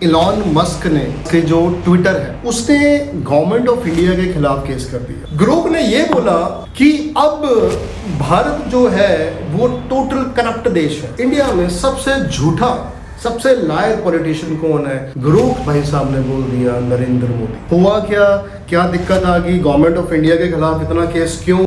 Elon Musk ने के जो ट्विटर है उसने गवर्नमेंट ऑफ इंडिया के खिलाफ केस कर दिया। ग्रुप ने ये बोला कि अब भारत जो है वो टोटल करप्ट देश है। इंडिया में सबसे झूठा सबसे लायर पॉलिटिशियन कौन है? ग्रुप भाई साहब ने बोल दिया नरेंद्र मोदी। हुआ क्या दिक्कत आ गई? गवर्नमेंट ऑफ इंडिया के खिलाफ इतना केस क्यों?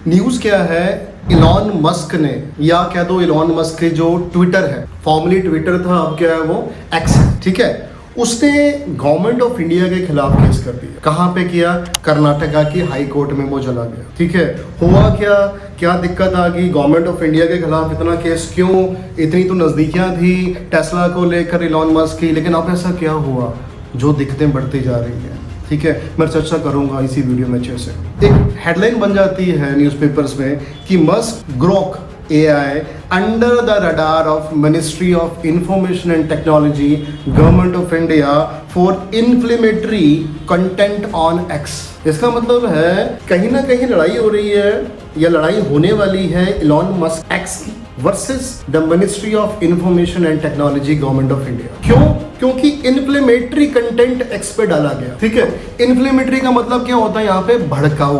न्यूज क्या है? इलॉन मस्क ने, या कह दो इलॉन मस्क के जो ट्विटर है, फॉर्मली ट्विटर था, अब क्या है वो एक्स, ठीक है, उसने गवर्नमेंट ऑफ इंडिया के खिलाफ केस कर दिया। कहाँ पे किया? कर्नाटका की हाई कोर्ट में वो चला गया। ठीक है, हुआ क्या दिक्कत आ गई? गवर्नमेंट ऑफ इंडिया के खिलाफ इतना केस क्यों? इतनी तो नजदीकियां थी टेस्ला को लेकर इलॉन मस्क की, लेकिन अब ऐसा क्या हुआ जो दिक्कतें बढ़ती जा रही हैं? ठीक है, मैं चर्चा करूंगा इसी वीडियो में अच्छे से। एक हेडलाइन बन जाती है न्यूज़पेपर्स में कि Musk Grok AI under the radar of ministry of information and technology government of India for inflammatory content on x. इसका मतलब है कहीं ना कहीं लड़ाई हो रही है या लड़ाई होने वाली है इलॉन मस्क एक्स की versus the ministry of information and technology government of India. क्यों? क्योंकि इन्फ्लेमेटरी कंटेंट एक्स पे डाला गया। ठीक है, इन्फ्लेमेटरी का मतलब क्या होता है? यहाँ पे भड़काऊ,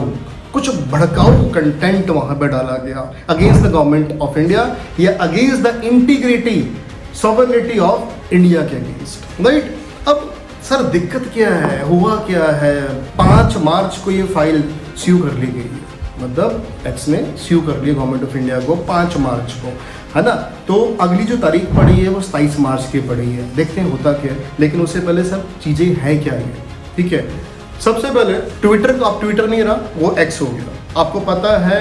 कुछ भड़काऊ कंटेंट वहां पे डाला गया against the government of India या against the integrity sovereignty of India के अगेंस्ट, राइट? अब सर दिक्कत क्या है? हुआ क्या है? 5 मार्च को ये फाइल स्यू कर ली गई है, मतलब एक्स ने स्यू कर लिया गवर्नमेंट ऑफ इंडिया को 5 मार्च को, है ना? तो अगली जो तारीख पड़ी है वो 27 मार्च की पड़ी है। देखते हैं होता क्या है, लेकिन उससे पहले सब चीज़ें हैं क्या ये। ठीक है, सबसे पहले ट्विटर का, अब ट्विटर नहीं रहा, वो एक्स हो गया। आपको पता है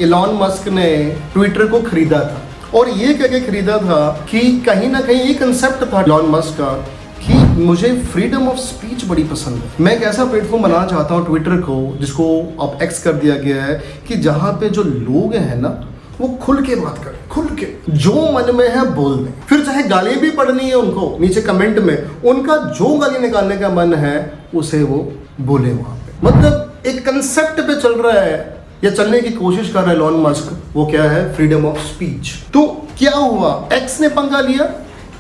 इलॉन मस्क ने ट्विटर को खरीदा था, और ये कह के खरीदा था कि कहीं ना कहीं ये कंसेप्ट था इलॉन मस्क का कि मुझे फ्रीडम ऑफ स्पीच बड़ी पसंद है। मैं एक ऐसा प्लेटफॉर्म बनाना चाहता हूँ ट्विटर को, जिसको अब एक्स कर दिया गया है, कि जहाँ पे जो लोग हैं ना वो खुल के बात करें, खुल के जो मन में है बोल दें। फिर चाहे गाली भी पढ़नी है उनको नीचे कमेंट में, उनका जो गाली निकालने का मन है उसे वो बोले वहां पे। मतलब एक कंसेप्ट पे चल रहा है या चलने की कोशिश कर रहा है इलॉन मस्क, वो क्या है? Freedom of speech. तो क्या हुआ? एक्स ने पंगा लिया,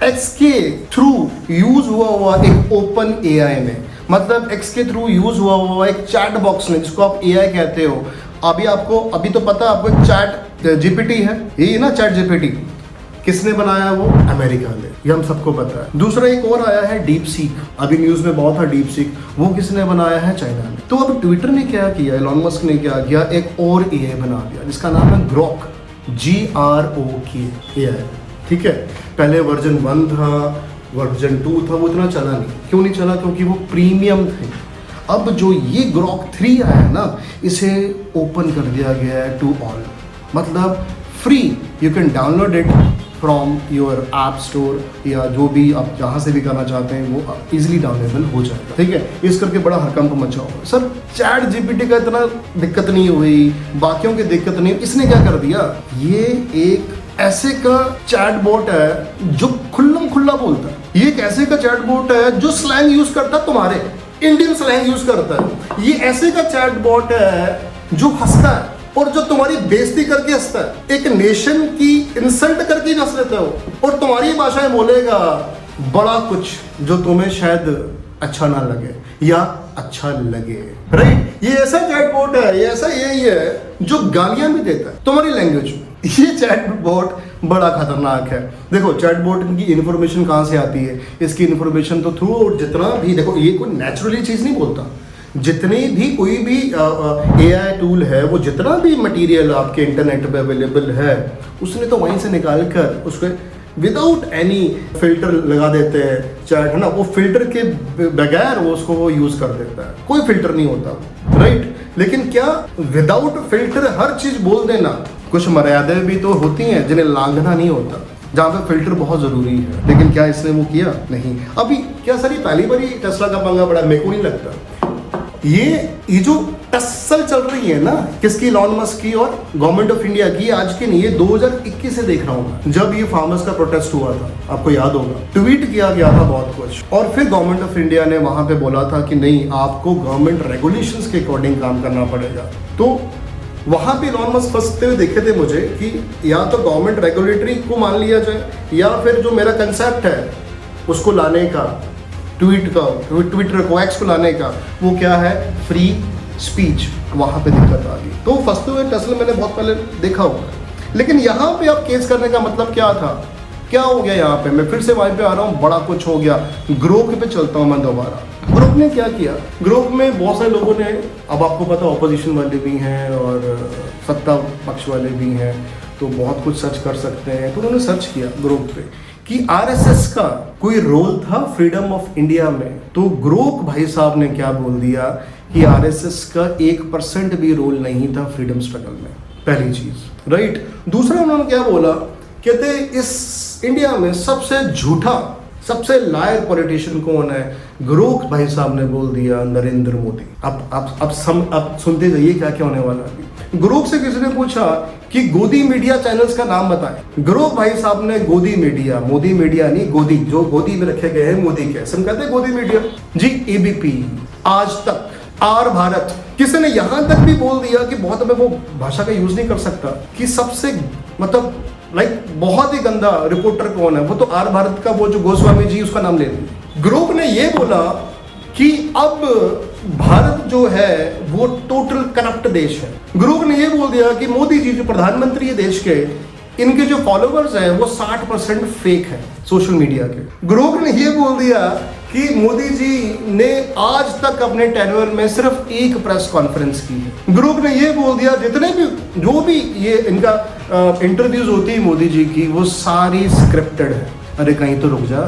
एक्स के थ्रू यूज हुआ एक ओपन AI में, मतलब एक्स के थ्रू यूज हुआ एक चैट बॉक्स ने, जिसको आप AI कहते हो। अभी तो पता है आपको, एक चैट GPT है, यही ना चैट GPT। किसने बनाया? वो अमेरिका ने, ये हम सबको पता है। दूसरा एक और आया है डीप सीक, अभी न्यूज में बहुत था डीप सीक, वो किसने बनाया है? चाइना ने। तो अब ट्विटर ने क्या किया, इलॉन मस्क ने क्या किया? एक और AI बना दिया जिसका नाम है ग्रोक, GROK AI। ठीक है, पहले वर्जन 1 था, वर्जन 2 था, वो इतना चला नहीं। क्यों नहीं चला? क्योंकि वो प्रीमियम थे। अब जो ये ग्रोक 3 आया है ना, इसे ओपन कर दिया गया है टू ऑल, मतलब free, you can download it from your app store, या जो भी आप जहाँ से भी करना चाहते हैं वो इजीली डाउनलोडेबल हो जाएगा। ठीक है, इस करके बड़ा हड़कंप मचा हुआ। सर चैट GPT का इतना दिक्कत नहीं हुई, बाकियों की दिक्कत नहीं, इसने क्या कर दिया? ये एक ऐसे का चैट बोट है जो खुल्लम खुल्ला बोलता है। ये एक ऐसे का चैट बोट है जो स्लैंग यूज करता है, तुम्हारे इंडियन स्लैंग यूज करता है। ये ऐसे का चैट बोट है जो हंसता है, और जो तुम्हारी बेइज्जती करके हंसता है, एक नेशन की इंसल्ट करके हंस लेता हो, और तुम्हारी भाषाएं बोलेगा बड़ा कुछ जो तुम्हें शायद अच्छा ना लगे या अच्छा लगे, राइट? ये ऐसा चैट बोट है, ये ऐसा यही है जो गालियां भी देता है तुम्हारी लैंग्वेज में। ये चैट बोट बड़ा खतरनाक है। देखो चैट बोट की इन्फॉर्मेशन कहाँ से आती है? इसकी इन्फॉर्मेशन तो थ्रू आउट जितना भी, देखो ये कोई नेचुरली चीज़ नहीं बोलता, जितनी भी कोई भी AI टूल है, वो जितना भी मटेरियल आपके इंटरनेट पे अवेलेबल है, उसने तो वहीं से निकाल कर उसको विदाउट एनी फिल्टर लगा देते हैं चैट, है ना? वो फिल्टर के बगैर वो उसको वो यूज कर देता है, कोई फिल्टर नहीं होता, राइट? लेकिन क्या विदाउट फिल्टर हर चीज बोल देना? कुछ मर्यादाएं भी तो होती हैं जिन्हें लांघना नहीं होता, जहाँ पे फिल्टर बहुत जरूरी है। लेकिन क्या इसने वो किया? नहीं। अभी क्या सर ये पहली बार टेस्ला का पंगा पड़ा? मेरे को नहीं लगता। ये जो टस्सल चल रही है ना, किसकी? इलॉन मस्क की और गवर्नमेंट ऑफ इंडिया की। आज की नहीं, ये 2021 से देख रहा हूँ, जब ये फार्मर्स का प्रोटेस्ट हुआ था, आपको याद होगा, ट्वीट किया गया था बहुत कुछ, और फिर गवर्नमेंट ऑफ इंडिया ने वहां पे बोला था कि नहीं, आपको गवर्नमेंट रेगुलेशंस के अकॉर्डिंग काम करना पड़ेगा। तो वहां पे इलॉन मस्क फंसते हुए देखे थे मुझे कि या तो गवर्नमेंट रेगुलेटरी को मान लिया जाए, या फिर जो मेरा कंसेप्ट है उसको लाने का, ट्विटर को, एक्स को लाने का, वो क्या है, फ्री स्पीच। वहां पे दिक्कत आ गई। तो फंसते हुए टेस्ला मैंने बहुत पहले देखा हुआ है, लेकिन यहाँ पे अब केस करने का मतलब क्या था, क्या हो गया यहाँ पे, मैं फिर से वहीं पे आ रहा हूँ, बड़ा कुछ हो गया। ग्रोक पे चलता हूँ मैं दोबारा। ग्रोक ने क्या किया, ग्रोक में बहुत सारे लोगों ने, अब आपको पता ऑपोजिशन वाले भी हैं और सत्ता पक्ष वाले भी हैं, तो बहुत कुछ सर्च कर सकते हैं। तो उन्होंने सर्च किया ग्रोक पे कि आरएसएस का कोई रोल था फ्रीडम ऑफ इंडिया में। तो ग्रोक भाई साहब ने क्या बोल दिया कि आरएसएस का 1% भी रोल नहीं था फ्रीडम स्ट्रगल में, पहली चीज, राइट। दूसरा उन्होंने क्या बोला, कहते इस इंडिया में सबसे झूठा, सबसे लायर पॉलिटिशियन कौन है, ग्रोक भाई साहब ने बोल दिया नरेंद्र मोदी। अब सुनते जाइए क्या क्या होने वाला है। ग्रोक से किसी ने पूछा कि गोदी मीडिया चैनल्स का नाम बताएं। ग्रोक भाई साहब ने गोदी मीडिया, मोदी मीडिया नहीं, गोदी, जो गोदी में रखे गए हैं मोदी के, हम कहते हैं गोदी मीडिया जी, एबीपी, आज तक, आर भारत। किसी ने यहां तक भी बोल दिया कि बहुत, मैं वो भाषा का यूज नहीं कर सकता, कि सबसे मतलब बहुत ही गंदा रिपोर्टर कौन है, वो तो आर भारत का वो जो गोस्वामी जी, उसका नाम ले लिया। ग्रोक ने ये बोला कि अब भारत जो है वो टोटल करप्ट देश है। ग्रोक ने ये बोल दिया कि मोदी जी जो प्रधानमंत्री है देश के, इनके जो फॉलोवर्स हैं वो 60% फेक है सोशल मीडिया के। ग्रोक ने ये बोल दिया कि मोदी जी ने आज तक अपने टेन्योर में सिर्फ एक प्रेस कॉन्फ्रेंस की है। ग्रोक ने ये बोल दिया जितने भी जो भी ये इनका इंटरव्यूज होती है मोदी जी की, वो सारी स्क्रिप्टेड है। अरे कहीं तो रुक जा,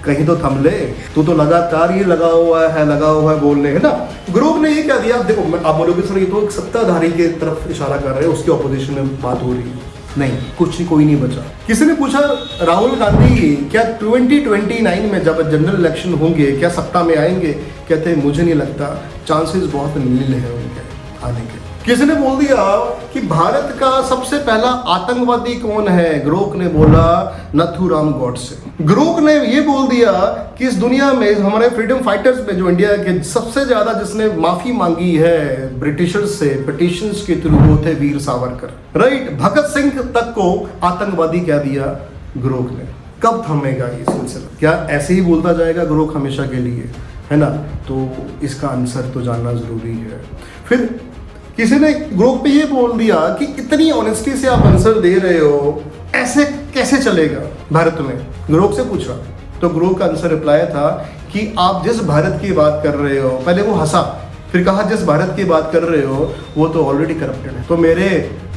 कहीं तो थम ले, तू तो लगातार ये लगा हुआ है बोलने, है ना। ग्रोक ने ये क्या दिया, आप देखो, आप बोलोगे सर ये तो एक सत्ताधारी के तरफ इशारा कर रहे हैं, उसकी ऑपोजिशन में बात हो रही है। नहीं, कुछ ही, कोई नहीं बचा। किसी ने पूछा राहुल गांधी क्या 2029 में जब जनरल इलेक्शन होंगे क्या सत्ता में आएंगे, कहते हैं मुझे नहीं लगता, चांसेस बहुत नील है उनके आने के। किसी ने बोल दिया कि भारत का सबसे पहला आतंकवादी कौन है, ग्रोक ने बोला नथुराम गॉडसे। ग्रोक ने ये बोल दिया कि इस दुनिया में हमारे फ्रीडम फाइटर्स में जो इंडिया के सबसे ज्यादा जिसने माफी मांगी है ब्रिटिशर्स से पिटिशंस के थ्रू, वो थे वीर सावरकर, राइट। भगत सिंह तक को आतंकवादी कह दिया ग्रोक ने। कब थमेगा ये सिलसिला, क्या ऐसे ही बोलता जाएगा ग्रोक हमेशा के लिए, है ना। तो इसका आंसर तो जानना जरूरी है। फिर किसी ने ग्रोक पे ये बोल दिया कि इतनी ऑनेस्टी से आप आंसर दे रहे हो, ऐसे कैसे चलेगा भारत में, ग्रोक से पूछा। तो ग्रोक का आंसर रिप्लाई था कि आप जिस भारत की बात कर रहे हो, पहले वो हंसा, फिर कहा जिस भारत की बात कर रहे हो वो तो ऑलरेडी करप्टेड है, तो मेरे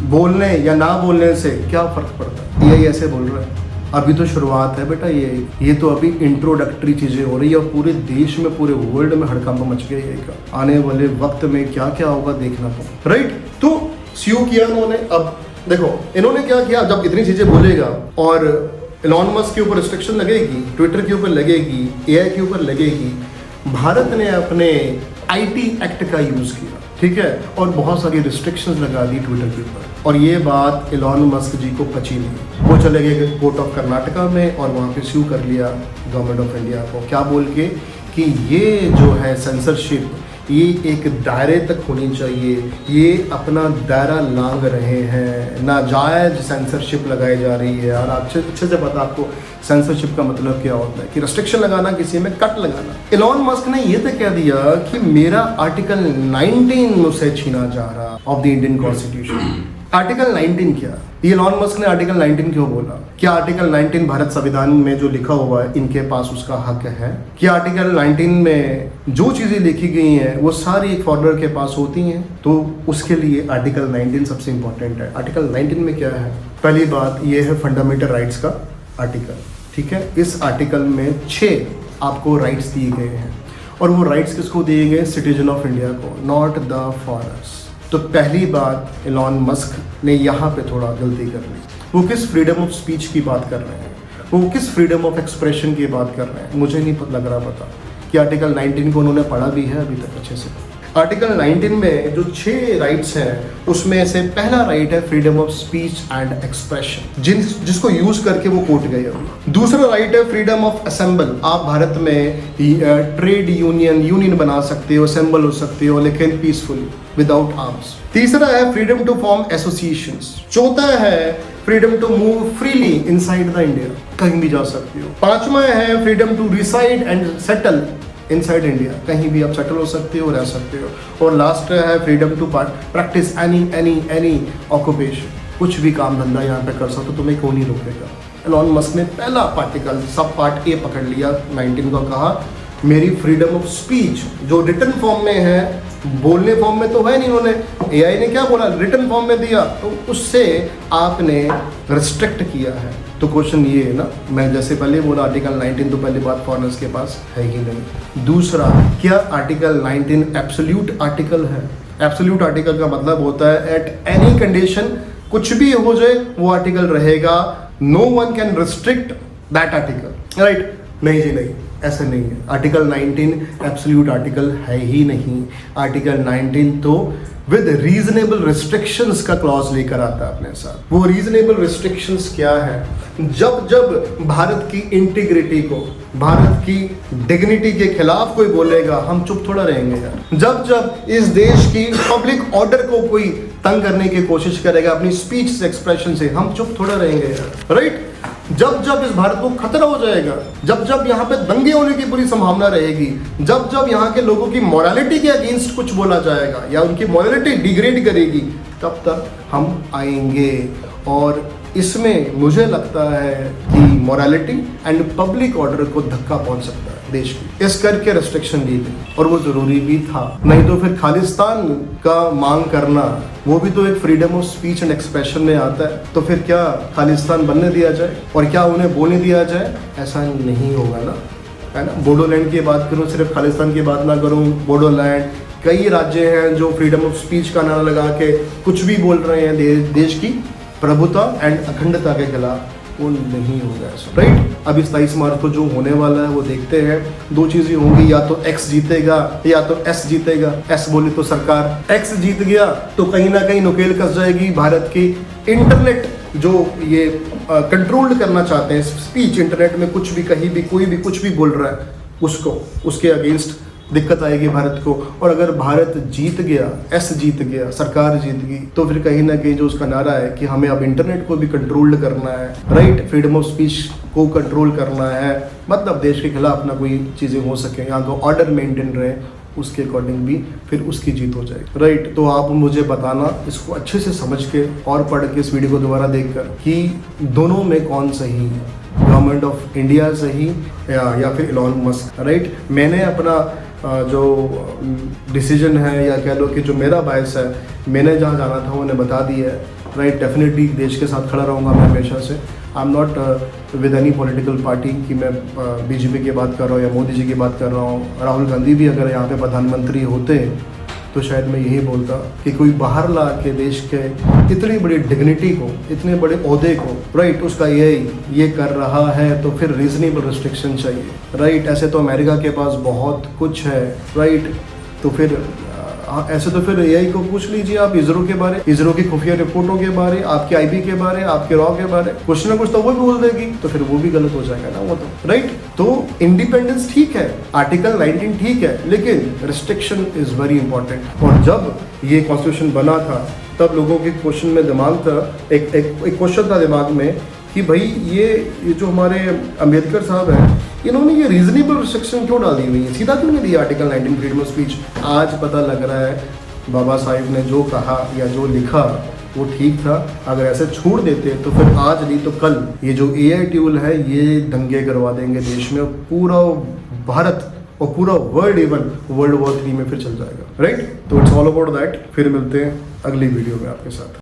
बोलने या ना बोलने से क्या फर्क पड़ता है। यही ऐसे बोल रहा है, अभी तो शुरुआत है बेटा, ये तो अभी इंट्रोडक्टरी चीजें हो रही है, और पूरे देश में, पूरे वर्ल्ड में हड़कंप मच गया ये का। आने वाले वक्त में क्या क्या होगा देखना तो, राइट। तो सीओ किया उन्होंने। अब देखो इन्होंने क्या किया, जब इतनी चीजें बोलेगा और इलॉन मस्क के ऊपर रिस्ट्रिक्शन लगेगी, ट्विटर के ऊपर लगेगी, एआई के ऊपर लगेगी, भारत ने अपने आईटी एक्ट का यूज किया, ठीक है, और बहुत सारी रिस्ट्रिक्शंस लगा दी ट्विटर के ऊपर। और ये बात इलॉन मस्क जी को पची नहीं, वो चले गए कोर्ट ऑफ कर्नाटका में और वहाँ पे स्यू कर लिया गवर्नमेंट ऑफ इंडिया को, क्या बोल के कि ये जो है सेंसरशिप, ये एक दायरे तक होनी चाहिए, ये अपना दायरा लांग रहे हैं, नाजायज सेंसरशिप लगाई जा रही है। और अच्छे से पता आपको सेंसरशिप का मतलब क्या होता है, कि रेस्ट्रिक्शन लगाना, किसी में कट लगाना। इलॉन मस्क ने ये तो कह दिया कि मेरा आर्टिकल 19 मुझसे छीना जा रहा of the Indian constitution. Article 19 क्या, ये इलॉन मस्क ने आर्टिकल 19 क्यों बोला? क्या आर्टिकल 19 भारत संविधान में जो लिखा हुआ है इनके पास उसका हक है? क्या आर्टिकल 19 में जो चीजें लिखी गई हैं वो सारी एक फॉरनर के पास होती हैं? तो उसके लिए आर्टिकल 19 सबसे इंपॉर्टेंट है। आर्टिकल 19 में क्या है? पहली बात ये है फंडामेंटल राइट्स का आर्टिकल, ठीक है। इस आर्टिकल में 6 आपको राइट्स दिए गए हैं, और वो राइट्स किसको दिए गए? सिटीजन ऑफ इंडिया को, नॉट द फॉरेनर्स। तो पहली बात इलॉन मस्क ने यहाँ पे थोड़ा गलती कर ली। वो किस फ्रीडम ऑफ स्पीच की बात कर रहे हैं, वो किस फ्रीडम ऑफ एक्सप्रेशन की बात कर रहे हैं, मुझे नहीं लग रहा पता कि आर्टिकल 19 को उन्होंने पढ़ा भी है अभी तक अच्छे से। आर्टिकल 19 में जो 6 राइट्स हैं उसमें से पहला राइट है freedom of speech and expression, जिसको यूज करके वो कोर्ट गए अभी। दूसरा राइट है फ्रीडम ऑफ असेंबल। आप भारत में ट्रेड यूनियन बना सकते हो, असेंबल हो सकते हो, लेकिन पीसफुली विदाउट आर्म्स। तीसरा है फ्रीडम टू फॉर्म एसोसिएशंस। चौथा है freedom to move freely inside the India, कहीं भी जा सकते हो। पांचवा है freedom to reside and settle inside India, कहीं भी आप सेटल हो सकते हो, रह सकते हो। और लास्ट है freedom to practise any occupation, कुछ भी काम धंधा यहाँ पे कर सकते हो, तुम्हें कौन नहीं रोकेगा। एलॉन मस्क ने पहला पार्टिकल सब पार्ट ए पकड़ लिया 19 को, कहा मेरी फ्रीडम ऑफ स्पीच जो रिटन फॉर्म में है, बोलने फॉर्म में तो है नहीं, उन्होंने एआई ने क्या बोला रिटन फॉर्म में दिया, तो उससे आपने रिस्ट्रिक्ट किया है। तो क्वेश्चन ये है ना, मैं जैसे पहले बोला आर्टिकल 19 तो पहली बात फॉरेनर्स के पास है ही नहीं। दूसरा, क्या आर्टिकल 19 एब्सोल्यूट आर्टिकल है? एब्सोल्यूट आर्टिकल का मतलब होता है एट एनी कंडीशन, कुछ भी हो जाए वो आर्टिकल रहेगा, no one can restrict that article, right? नहीं जी नहीं, ऐसा नहीं है। आर्टिकल 19 एब्सोल्यूट आर्टिकल है ही नहीं। आर्टिकल 19 तो विद रीजनेबल रिस्ट्रिक्शंस का क्लॉज लेकर आता है अपने साथ। वो रीजनेबल रिस्ट्रिक्शंस क्या है? जब जब भारत की इंटीग्रिटी को, भारत की डिग्निटी के खिलाफ कोई बोलेगा, हम चुप थोड़ा रहेंगे यार। जब जब इस देश की पब्लिक ऑर्डर को कोई तंग करने की कोशिश करेगा अपनी स्पीच से, एक्सप्रेशन से, हम चुप थोड़ा रहेंगे यार, राइट? जब जब इस भारत को खतरा हो जाएगा, जब जब यहाँ पे दंगे होने की पूरी संभावना रहेगी, जब जब यहाँ के लोगों की मोरालिटी के अगेंस्ट कुछ बोला जाएगा या उनकी मोरालिटी डिग्रेड करेगी, तब तक हम आएंगे। और इसमें मुझे लगता है कि मोरालिटी एंड पब्लिक ऑर्डर को धक्का पहुंच सकता है देश की, इस करके रेस्ट्रिक्शन ली गई। और वो जरूरी भी था, नहीं तो फिर खालिस्तान का मांग करना वो भी तो एक freedom of speech and expression में आता है। तो फिर क्या खालिस्तान बनने दिया जाए और क्या उन्हें बोलने दिया जाए? ऐसा नहीं होगा ना, है ना? बोडोलैंड की बात करूँ, सिर्फ खालिस्तान की बात ना करूँ, बोडोलैंड, कई राज्य हैं जो फ्रीडम ऑफ स्पीच का नारा लगा के कुछ भी बोल रहे हैं देश की प्रभुता एंड अखंडता के खिलाफ। वो नहीं होगा ऐसा, राइट? अब 27 मार्च को जो होने वाला है वो देखते हैं। दो चीजें होंगी, या तो एक्स जीतेगा या तो एस जीतेगा। एस बोले तो सरकार, एक्स जीत गया तो कहीं ना कहीं नुकेल कस जाएगी भारत की इंटरनेट, जो ये कंट्रोल करना चाहते हैं स्पीच, इंटरनेट में कुछ भी, कहीं भी, कोई भी कुछ भी बोल रहा है, उसको, उसके अगेंस्ट दिक्कत आएगी भारत को। और अगर भारत जीत गया, एस जीत गया, सरकार जीत गई, तो फिर कहीं ना कहीं जो उसका नारा है कि हमें अब इंटरनेट को भी कंट्रोल करना है, राइट? फ्रीडम ऑफ स्पीच को कंट्रोल करना है, मतलब देश के खिलाफ ना कोई चीज़ें हो सके, यहाँ का ऑर्डर मेंटेन रहे, उसके अकॉर्डिंग भी फिर उसकी जीत हो जाएगी, राइट? तो आप मुझे बताना इसको अच्छे से समझ के और पढ़ के, इस वीडियो को दोबारा देखकर, कि दोनों में कौन सही है, गवर्नमेंट ऑफ इंडिया सही या फिर एलॉन मस्क, राइट? मैंने अपना जो डिसीजन है, या कह लो कि जो मेरा बायस है, मैंने जहाँ जाना था उन्हें बता दिया है, राइट? डेफिनेटली देश के साथ खड़ा रहूँगा मैं हमेशा से। I am not with any political party कि मैं बीजेपी की बात कर रहा हूँ या मोदी जी की बात कर रहा हूँ। राहुल गांधी भी अगर यहाँ पे प्रधानमंत्री होते तो शायद मैं यही बोलता कि कोई बाहर ला के देश के इतनी बड़ी डिग्निटी को, इतने बड़े ओहदे को, राइट, उसका ये कर रहा है, तो फिर रीजनेबल रिस्ट्रिक्शन चाहिए, राइट? ऐसे तो अमेरिका के पास बहुत कुछ है, राइट? तो फिर ऐसे तो फिर एआई को पूछ लीजिए आप, इसरो के बारे, इसरो की खुफिया रिपोर्टों के बारे, आपके आईबी के बारे, आपके रॉ के बारे, कुछ ना कुछ तो वो भी बोल देगी, तो फिर वो भी गलत हो जाएगा ना वो तो, राइट? तो इंडिपेंडेंस ठीक है, आर्टिकल 19 ठीक है, लेकिन रिस्ट्रिक्शन इज वेरी इंपॉर्टेंट। और जब ये कॉन्स्टिट्यूशन बना था तब लोगों के क्वेश्चन में दिमाग था, एक क्वेश्चन था दिमाग में कि भाई ये जो हमारे अम्बेडकर साहब हैं, इन्होंने ये रीजनेबल रिस्ट्रिक्शन क्यों डाल दी हुई है, सीधा क्यों नहीं दिया आर्टिकल 19 फ्रीडम ऑफ स्पीच? आज पता लग रहा है बाबा साहिब ने जो कहा या जो लिखा वो ठीक था। अगर ऐसे छोड़ देते तो फिर आज नहीं तो कल ये जो एआई टूल है ये दंगे करवा देंगे देश में, पूरा भारत और पूरा वर्ल्ड, इवन वर्ल्ड वॉर 3 में फिर चल जाएगा, राइट? तो इट्स ऑल अबाउट दैट। फिर मिलते हैं अगली वीडियो में आपके साथ।